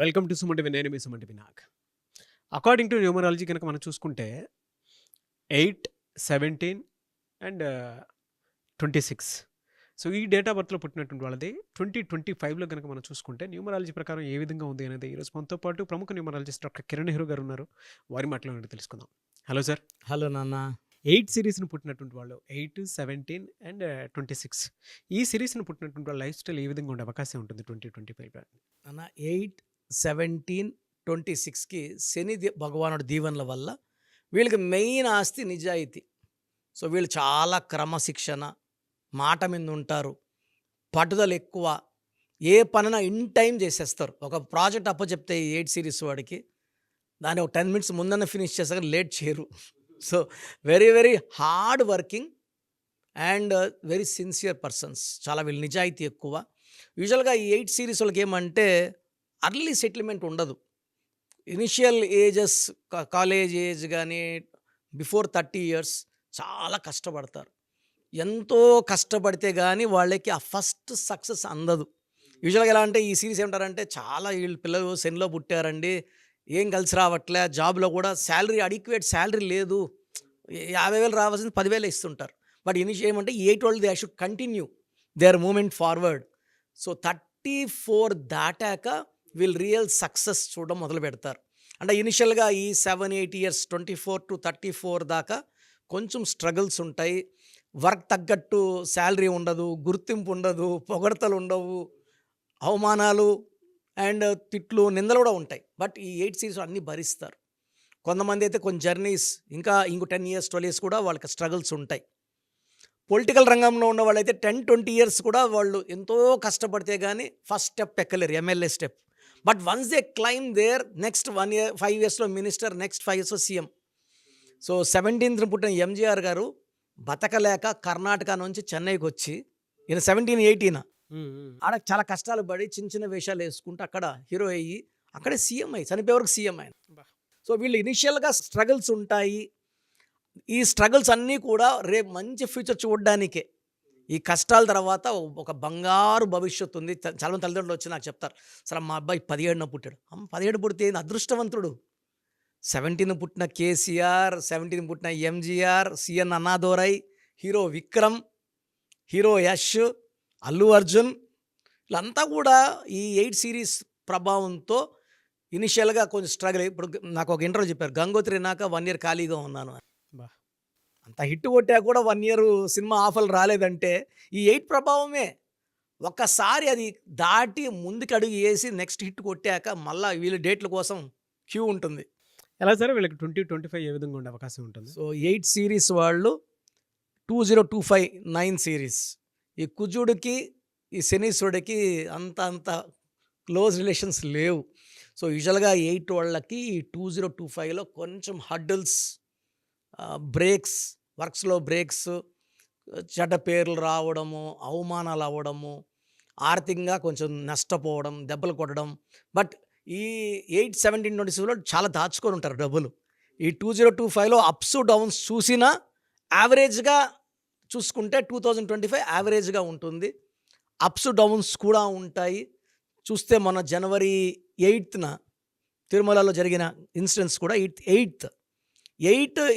Welcome to Suman TV. నేను మీ Suman TV Nag. According to numerology కనుక మనం చూసుకుంటే 8, 17 అండ్ 26. సో ఈ డేట్ ఆఫ్ బర్త్లో పుట్టినటువంటి వాళ్ళది 2025లో కనుక మనం చూసుకుంటే న్యూమరాలజీ ప్రకారం ఏ విధంగా ఉంది అనేది ఈరోజు మనతో పాటు ప్రముఖ న్యూమరాలజిస్ట్ డాక్టర్ కిరణ్ నెహ్రూ గారు ఉన్నారు. వారి మాటలో తెలుసుకుందాం. Hello sir. హలో నాన్న. 8 సిరీస్ని పుట్టినటువంటి వాళ్ళు 8, 17 అండ్ 26. ఈ సిరీస్ని పుట్టినటువంటి వాళ్ళ లైఫ్ స్టైల్ ఏ విధంగా ఉండే అవకాశం ఉంటుంది 2025? నాన్న 8, 17, 26కి శని భగవానుడి దీవెనల వల్ల వీళ్ళకి మెయిన్ ఆస్తి నిజాయితీ. సో వీళ్ళు చాలా క్రమశిక్షణ, మాట మీద ఉంటారు, పట్టుదల ఎక్కువ, ఏ పనైనా ఇన్ టైం చేసేస్తారు. ఒక ప్రాజెక్ట్ అప్పచెప్తే 8 సిరీస్ వాడికి దాన్ని ఒక 10 మినిట్స్ ముందన్న ఫినిష్ చేస్తారు, లేట్ చేయరు. So very very hard working and very sincere persons. చాలా వీళ్ళు నిజాయితీ ఎక్కువ. యూజువల్గా ఈ 8 సిరీస్ వాళ్ళకి ఏమంటే అర్లీ సెటిల్మెంట్ ఉండదు. ఇనిషియల్ ఏజెస్ కాలేజ్ ఏజ్ కానీ బిఫోర్ 30 ఇయర్స్ చాలా కష్టపడతారు. ఎంతో కష్టపడితే కానీ వాళ్ళకి ఆ ఫస్ట్ సక్సెస్ అందదు. యూజువల్గా ఎలా అంటే ఈ సిరీస్ ఏమంటారంటే చాలా వీళ్ళు పిల్లలు సెన్లో పుట్టారండి, ఏం కలిసి రావట్లే, జాబ్లో కూడా శాలరీ అడిక్వేట్ శాలరీ లేదు, 50,000 రావాల్సింది 10,000 ఇస్తుంటారు. బట్ ఏమంటే 8 వాళ్ళు they should continue their movement forward. So 34 దాటాక వీళ్ళు రియల్ సక్సెస్ చూడడం మొదలు పెడతారు. అంటే ఇనిషియల్గా ఈ 7-8 ఇయర్స్ 24 to 34 దాకా కొంచెం స్ట్రగుల్స్ ఉంటాయి. వర్క్ తగ్గట్టు శాలరీ ఉండదు, గుర్తింపు ఉండదు, పొగడతలు ఉండవు, అవమానాలు అండ్ తిట్లు, నిందలు కూడా ఉంటాయి. బట్ ఈ 8 సిరీస్ అన్నీ భరిస్తారు. కొంతమంది అయితే కొన్ని జర్నీస్ ఇంకో 10 ఇయర్స్ 12 ఇయర్స్ కూడా వాళ్ళకి స్ట్రగుల్స్ ఉంటాయి. పొలిటికల్ రంగంలో ఉన్న వాళ్ళైతే 10-20 ఇయర్స్ కూడా వాళ్ళు ఎంతో కష్టపడితే కానీ ఫస్ట్ స్టెప్ ఎక్కలేరు, MLA step. But once they climb there next 1 year 5 ఇయర్స్లో మినిస్టర్, నెక్స్ట్ 5 ఇయర్స్లో సీఎం. సో 17th పుట్టిన ఎంజీఆర్ గారు బతకలేక కర్ణాటక నుంచి చెన్నైకి వచ్చి, ఈయన 17-18 ఆడ చాలా కష్టాలు పడి చిన్న చిన్న వేషాలు వేసుకుంటూ అక్కడ హీరో అయ్యి అక్కడే సీఎం అయ్యి చనిపోయే వరకు సీఎం ఆయన. సో వీళ్ళు ఇనిషియల్గా స్ట్రగుల్స్ ఉంటాయి. ఈ స్ట్రగుల్స్ అన్నీ కూడా రేపు మంచి ఫ్యూచర్ చూడడానికే. ఈ కష్టాల తర్వాత ఒక బంగారు భవిష్యత్తు ఉంది. చాలామంది తల్లిదండ్రులు వచ్చి నాకు చెప్తారు, సరే మా అబ్బాయి 17న పుట్టాడు. 17 పుడితే అదృష్టవంతుడు. 17 పుట్టిన కేసీఆర్, 17 పుట్టిన ఎంజీఆర్, సిఎన్ అన్నాదోరై, హీరో విక్రమ్, హీరో యష్, అల్లు అర్జున్, వీళ్ళంతా కూడా ఈ 8 సిరీస్ ప్రభావంతో ఇనిషియల్గా కొంచెం స్ట్రగుల్. ఇప్పుడు నాకు ఒక ఇంటర్వ్యూ చెప్పారు, గంగోత్రి నాక 1 year ఖాళీగా ఉన్నాను. అంత హిట్ కొట్టా కూడా 1 year సినిమా ఆఫర్లు రాలేదంటే ఈ 8 ప్రభావమే. ఒక్కసారి అది దాటి ముందుకు అడుగు వేసి నెక్స్ట్ హిట్ కొట్టాక మళ్ళీ వీళ్ళ డేట్ల కోసం క్యూ ఉంటుంది. ఎలా సరే వీళ్ళకి 2025 ఏ విధంగా ఉండే అవకాశం ఉంటుంది? సో 8 సిరీస్ వాళ్ళు 2025 9 సిరీస్. ఈ కుజుడికి ఈ శనీశ్వరుడికి అంత క్లోజ్ రిలేషన్స్ లేవు. సో యూజువల్గా 8 వాళ్ళకి 2025లో కొంచెం హడ్డల్స్, బ్రేక్స్, వర్క్స్లో బ్రేక్స్, చెడ్డ పేర్లు రావడము, అవమానాలు అవ్వడము, ఆర్థికంగా కొంచెం నష్టపోవడం, దెబ్బలు కొట్టడం. బట్ ఈ 8, 17, 26లో చాలా దాచుకొని ఉంటారు డబ్బులు. ఈ 2025లో అప్స్ డౌన్స్ చూసినా యావరేజ్గా చూసుకుంటే 2025 యావరేజ్గా ఉంటుంది. అప్స్ డౌన్స్ కూడా ఉంటాయి. చూస్తే మన జనవరి 8న తిరుమలలో జరిగిన ఇన్సిడెంట్స్ కూడా 8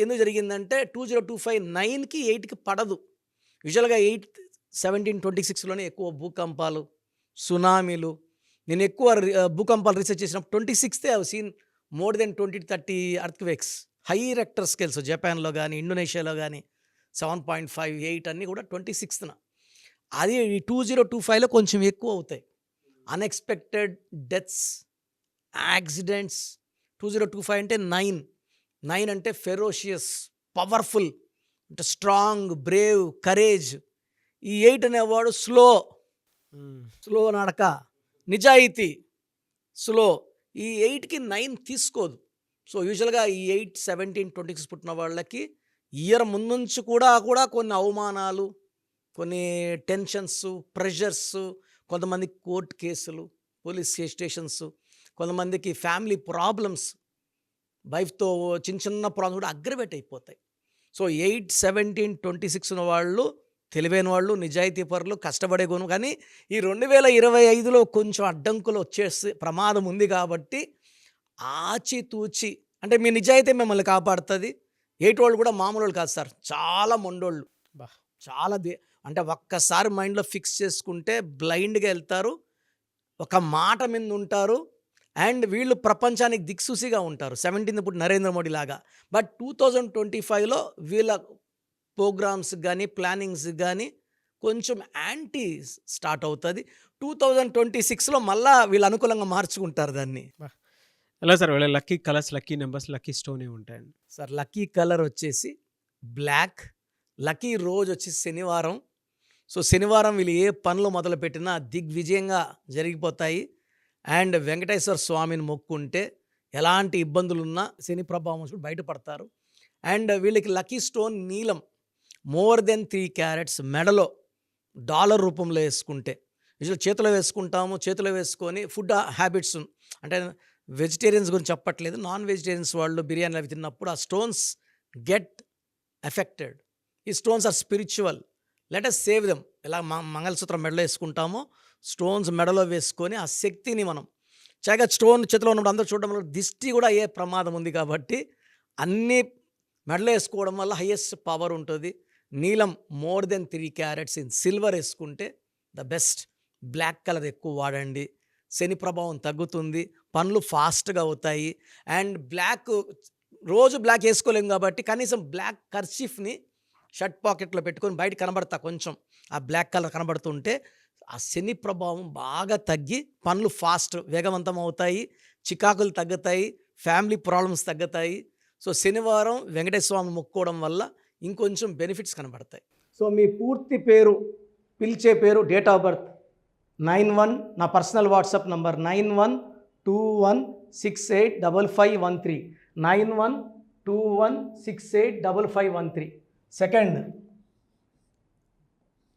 ఎందుకు జరిగిందంటే 2025 9కి 8కి పడదు. యూజువల్గా 8, 17, 26లోనే ఎక్కువ భూకంపాలు, సునామీలు. నేను ఎక్కువ భూకంపాలు రీసెర్చ్ చేసినప్పుడు 26th I have seen more than 20-30 earthquakes, high Richter scales. జపాన్లో కానీ ఇండోనేషియాలో కానీ 7.5, 8 అన్నీ కూడా 26న. అది 2025లో కొంచెం ఎక్కువ అవుతాయి. Unexpected deaths, accidents. 2025 అంటే 9 అంటే ఫెరోషియస్, పవర్ఫుల్, అంటే స్ట్రాంగ్, బ్రేవ్, కరేజ్. ఈ 8 అనేవాడు స్లో నడక, నిజాయితీ, స్లో. ఈ 8కి 9 తీసుకోదు. సో యూజువల్గా ఈ 8, 17, 26 పుట్టిన వాళ్ళకి ఇయర్ ముందుంచి కూడా కొన్ని అవమానాలు, కొన్ని టెన్షన్స్, ప్రెషర్స్, కొంతమంది కోర్టు కేసులు, పోలీస్ స్టేషన్స్, కొంతమందికి ఫ్యామిలీ ప్రాబ్లమ్స్, వైఫ్తో చిన్న ప్రాబ్లమ్స్ కూడా అగ్రవేట్ అయిపోతాయి. సో 8, 17, 26 ఉన్న వాళ్ళు తెలివైన వాళ్ళు, నిజాయితీ పరులు, కష్టపడే గుణం. కానీ ఈ 2025లో కొంచెం అడ్డంకులు వచ్చేసి ప్రమాదం ఉంది కాబట్టి ఆచితూచి అంటే మీ నిజాయితీ మిమ్మల్ని కాపాడుతుంది. ఏటోళ్ళు కూడా మామూలు కాదు సార్, చాలా మొండోళ్ళు. బా చాలా అంటే ఒక్కసారి మైండ్లో ఫిక్స్ చేసుకుంటే బ్లైండ్గా వెళ్తారు, ఒక మాట మీద ఉంటారు. అండ్ వీళ్ళు ప్రపంచానికి దిక్సూసిగా ఉంటారు 17th ఇప్పుడు నరేంద్ర మోడీ లాగా. బట్ 2025లో వీళ్ళ ప్రోగ్రామ్స్ కానీ ప్లానింగ్స్ కానీ కొంచెం యాంటీ స్టార్ట్ అవుతుంది. 2026లో మళ్ళా వీళ్ళు అనుకూలంగా మార్చుకుంటారు దాన్ని. ఎలా సార్ వీళ్ళ lucky colours, lucky numbers, lucky stone ఏమి ఉంటాయండి? సార్ లక్కీ కలర్ వచ్చేసి బ్లాక్, లక్కీ రోజు వచ్చేసి శనివారం. సో శనివారం వీళ్ళు ఏ పనులు మొదలుపెట్టినా దిగ్విజయంగా జరిగిపోతాయి. అండ్ వెంకటేశ్వర స్వామిని మొక్కుంటే ఎలాంటి ఇబ్బందులున్నా శని ప్రభావం నుంచి బయటపడతారు. అండ్ వీళ్ళకి లక్కీ స్టోన్ నీలం, మోర్ దెన్ 3 క్యారెట్స్ మెడలో డాలర్ రూపంలో వేసుకుంటే. యూజువల్ చేతిలో వేసుకుంటాము, చేతిలో వేసుకొని ఫుడ్ హ్యాబిట్స్ అంటే వెజిటేరియన్స్ గురించి చెప్పట్లేదు, నాన్ వెజిటేరియన్స్ వాళ్ళు బిర్యానీ అవి తిన్నప్పుడు ఆ స్టోన్స్ గెట్ ఎఫెక్టెడ్. ఈ stones are spiritual, let us save them. ఎలా మంగళసూత్రం మెడలో వేసుకుంటామో స్టోన్స్ మెడలో వేసుకొని ఆ శక్తిని మనం చక్కగా స్టోన్ చేతిలో ఉన్నప్పుడు అందరూ చూడడం వల్ల దిష్టి కూడా అయ్యే ప్రమాదం ఉంది కాబట్టి అన్నీ మెడలో వేసుకోవడం వల్ల హైయెస్ట్ పవర్ ఉంటుంది. నీలం more than 3 carats in silver వేసుకుంటే ద బెస్ట్. బ్లాక్ కలర్ ఎక్కువ వాడండి, శని ప్రభావం తగ్గుతుంది, పనులు ఫాస్ట్గా అవుతాయి. అండ్ బ్లాక్ రోజు బ్లాక్ వేసుకోలేము కాబట్టి కనీసం బ్లాక్ కర్చీఫ్ని షర్ట్ పాకెట్లో పెట్టుకొని బయట కనబడతా కొంచెం ఆ బ్లాక్ కలర్ కనబడుతుంటే ఆ శని ప్రభావం బాగా తగ్గి పనులు ఫాస్ట్ వేగవంతం అవుతాయి, చికాకులు తగ్గుతాయి, ఫ్యామిలీ ప్రాబ్లమ్స్ తగ్గుతాయి. సో శనివారం వెంకటేశ్వర స్వామి మొక్కుకోవడం వల్ల ఇంకొంచెం బెనిఫిట్స్ కనబడతాయి. సో మీ పూర్తి పేరు, పిలిచే పేరు, డేట్ ఆఫ్ బర్త్ 91, నా పర్సనల్ వాట్సాప్ నంబర్ 9121685513, 9121685513. సెకండ్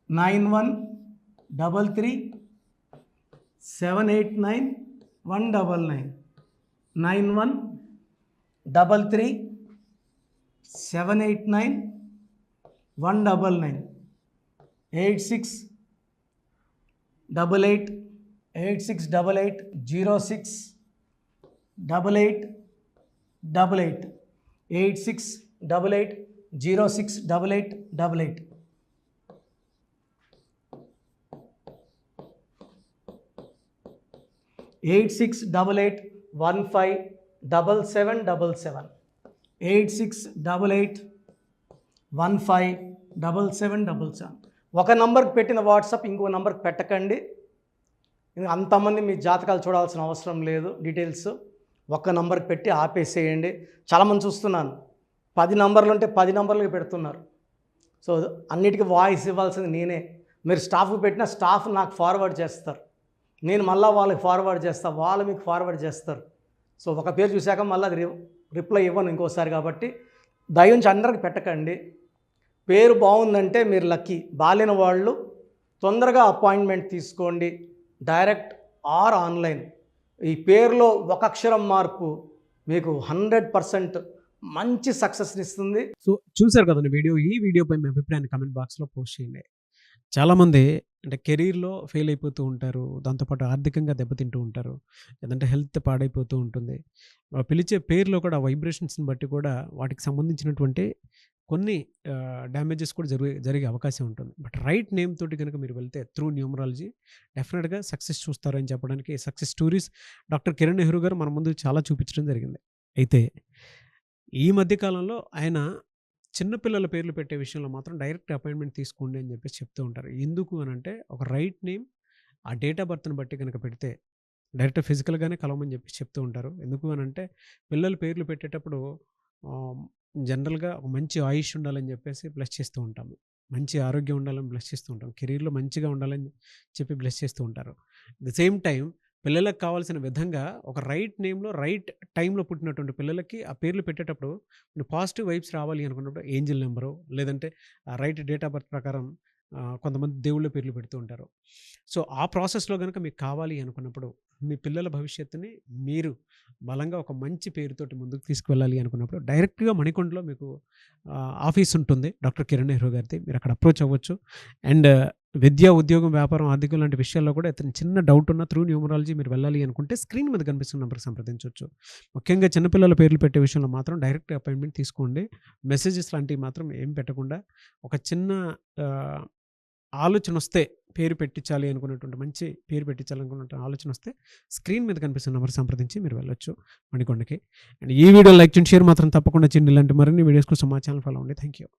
9133789199, 9133789199, 868886880688, 8688068888. 8688157777, 8688157777. ఒక నంబర్కి పెట్టిన వాట్సాప్ ఇంకో నంబర్కి పెట్టకండి. అంతమంది మీ జాతకాలు చూడాల్సిన అవసరం లేదు. డీటెయిల్స్ ఒక్క నంబర్కి పెట్టి ఆపేసేయండి. చాలామంది చూస్తున్నాను 10 నంబర్లు ఉంటే 10 నంబర్లకి పెడుతున్నారు. సో అన్నిటికీ వాయిస్ ఇవ్వాల్సింది నేనే. మీరు స్టాఫ్కి పెట్టిన స్టాఫ్ నాకు ఫార్వర్డ్ చేస్తారు, నేను మళ్ళీ వాళ్ళకి ఫార్వర్డ్ చేస్తాను, వాళ్ళు మీకు ఫార్వర్డ్ చేస్తారు. సో ఒక పేరు చూశాక మళ్ళీ అది రిప్లై ఇవ్వను ఇంకోసారి. కాబట్టి దయించి అందరికి పెట్టకండి. పేరు బాగుందంటే మీరు లక్కీ. బాలేని వాళ్ళు తొందరగా అపాయింట్మెంట్ తీసుకోండి, డైరెక్ట్ ఆర్ ఆన్లైన్. ఈ పేరులో ఒక అక్షరం మార్పు మీకు 100% మంచి సక్సెస్ని ఇస్తుంది. సో చూసారు కదండి వీడియో. ఈ వీడియోపై మీ అభిప్రాయాన్ని కామెంట్ బాక్స్లో పోస్ట్ చేయండి. చాలామంది అంటే కెరీర్లో ఫెయిల్ అయిపోతూ ఉంటారు, దాంతోపాటు ఆర్థికంగా దెబ్బతింటూ ఉంటారు, లేదంటే హెల్త్ పాడైపోతూ ఉంటుంది. పిలిచే పేరులో కూడా వైబ్రేషన్స్ని బట్టి కూడా వాటికి సంబంధించినటువంటి కొన్ని డ్యామేజెస్ కూడా జరిగే అవకాశం ఉంటుంది. బట్ రైట్ నేమ్ తోటి కనుక మీరు వెళ్తే త్రూ న్యూమరాలజీ డెఫినెట్గా సక్సెస్ చూస్తారని చెప్పడానికి success stories doctor Kiran Nehru గారు మన ముందు చాలా చూపించడం జరిగింది. అయితే ఈ మధ్యకాలంలో ఆయన చిన్నపిల్లల పేర్లు పెట్టే విషయంలో మాత్రం డైరెక్ట్ అపాయింట్మెంట్ తీసుకోండి అని చెప్పేసి చెప్తూ ఉంటారు. ఎందుకు అని అంటే ఒక రైట్ నేమ్ ఆ డేట్ ఆఫ్ బర్త్ని బట్టి కనుక పెడితే డైరెక్ట్ ఫిజికల్గానే కలవమని చెప్పేసి చెప్తూ ఉంటారు. ఎందుకు అని అంటే పిల్లల పేర్లు పెట్టేటప్పుడు జనరల్గా ఒక మంచి ఆయుష్ ఉండాలని చెప్పేసి బ్లెస్ చేస్తూ ఉంటాము, మంచి ఆరోగ్యం ఉండాలని బ్లెస్ చేస్తూ ఉంటాం, కెరీర్లో మంచిగా ఉండాలని చెప్పి బ్లెస్ చేస్తూ ఉంటారు. ద సేమ్ టైం పిల్లలకు కావాల్సిన విధంగా ఒక రైట్ నేమ్లో రైట్ టైంలో పుట్టినటువంటి పిల్లలకి ఆ పేర్లు పెట్టేటప్పుడు పాజిటివ్ వైబ్స్ రావాలి అనుకున్నప్పుడు ఏంజిల్ నెంబరు లేదంటే రైట్ డేట్ ఆఫ్ బర్త్ ప్రకారం కొంతమంది దేవుళ్ళ పేర్లు పెడుతూ ఉంటారు. సో, ఆ ప్రాసెస్‌లో గనుక మీకు కావాలి అనుకున్నప్పుడు, మీ పిల్లల భవిష్యత్తుని మీరు బలంగా ఒక మంచి పేరుతోటి ముందుకు తీసుకువెళ్ళాలి అనుకున్నప్పుడు, డైరెక్ట్‌గా మణికొండలో మీకు ఆఫీస్ ఉంటుంది. డాక్టర్ కిరణ్ నెహ్రూ గారిది. మీరు అక్కడ అప్రోచ్ అవ్వచ్చు. అండ్ విద్య, ఉద్యోగం, వ్యాపారం, ఆర్థికం లాంటి విషయాల్లో కూడా ఏదైనా చిన్న డౌట్ ఉన్నా త్రూ న్యూమరాలజీ మీరు వెళ్ళాలి అనుకుంటే స్క్రీన్ మీద కనిపిస్తున్న నంబర్‌కి సంప్రదించొచ్చు. ముఖ్యంగా చిన్నపిల్లల పేర్లు పెట్టే విషయంలో మాత్రం డైరెక్ట్ అపాయింట్మెంట్ తీసుకోండి. మెసేజెస్ లాంటివి మాత్రం ఏం పెట్టకుండా ఒక చిన్న ఆహ్, ఆలోచనొస్తే పేరు పెట్టించాలి అనుకున్నటువంటి మంచి పేరు పెట్టించాలనుకున్నటువంటి ఆలోచనొస్తే స్క్రీన్ మీద కనిపిస్తున్న నంబర్ సంప్రదించి మీరు వెళ్ళొచ్చు మణికొండకి. అండ్ ఈ వీడియో లైక్ చేయండి, షేర్ మాత్రం తప్పకుండా చేయండి. ఇలాంటి మరిన్ని వీడియోస్ కోసం మా ఛానల్ ఫాలో అవ్వండి. Thank you.